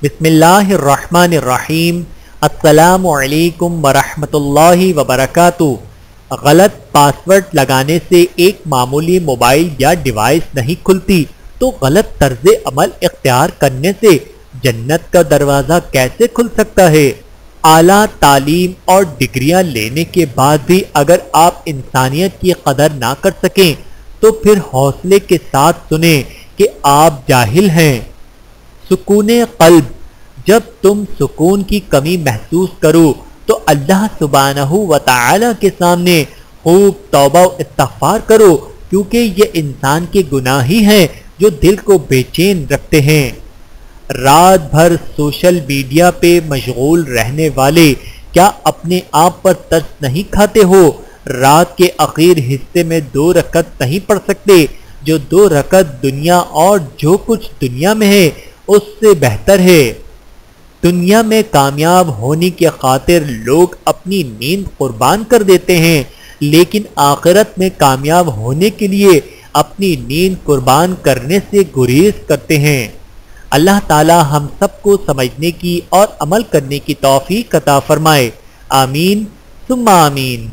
بسم اللہ الرحمن الرحیم۔ السلام علیکم ورحمۃ اللہ وبرکاتہ۔ غلط پاس ورڈ لگانے سے ایک معمولی موبائل یا ڈیوائس نہیں کھلتی تو غلط طرز عمل اختیار کرنے سے جنت کا دروازہ کیسے کھل سکتا ہے؟ اعلیٰ تعلیم اور ڈگریاں لینے کے بعد بھی اگر آپ انسانیت کی قدر نہ کر سکیں تو پھر حوصلے کے ساتھ سنیں کہ آپ جاہل ہیں۔ سکون قلب۔ جب تم سکون کی کمی محسوس کرو تو اللہ سبحانہ و تعالی کے سامنے خوب توبہ و استغفار کرو، کیونکہ یہ انسان کے گناہ ہی ہیں جو دل کو بے چین رکھتے ہیں۔ رات بھر سوشل میڈیا پہ مشغول رہنے والے کیا اپنے آپ پر ترس نہیں کھاتے ہو؟ رات کے اخیر حصے میں 2 رکعت نہیں پڑھ سکتے؟ جو 2 رکعت دنیا اور جو کچھ دنیا میں ہے اس سے بہتر ہے۔ دنیا میں کامیاب ہونے کی خاطر لوگ اپنی نیند قربان کر دیتے ہیں، لیکن آخرت میں کامیاب ہونے کے لیے اپنی نیند قربان کرنے سے گریز کرتے ہیں۔ اللہ تعالی ہم سب کو سمجھنے کی اور عمل کرنے کی توفیق عطا فرمائے۔ آمین ثم آمین۔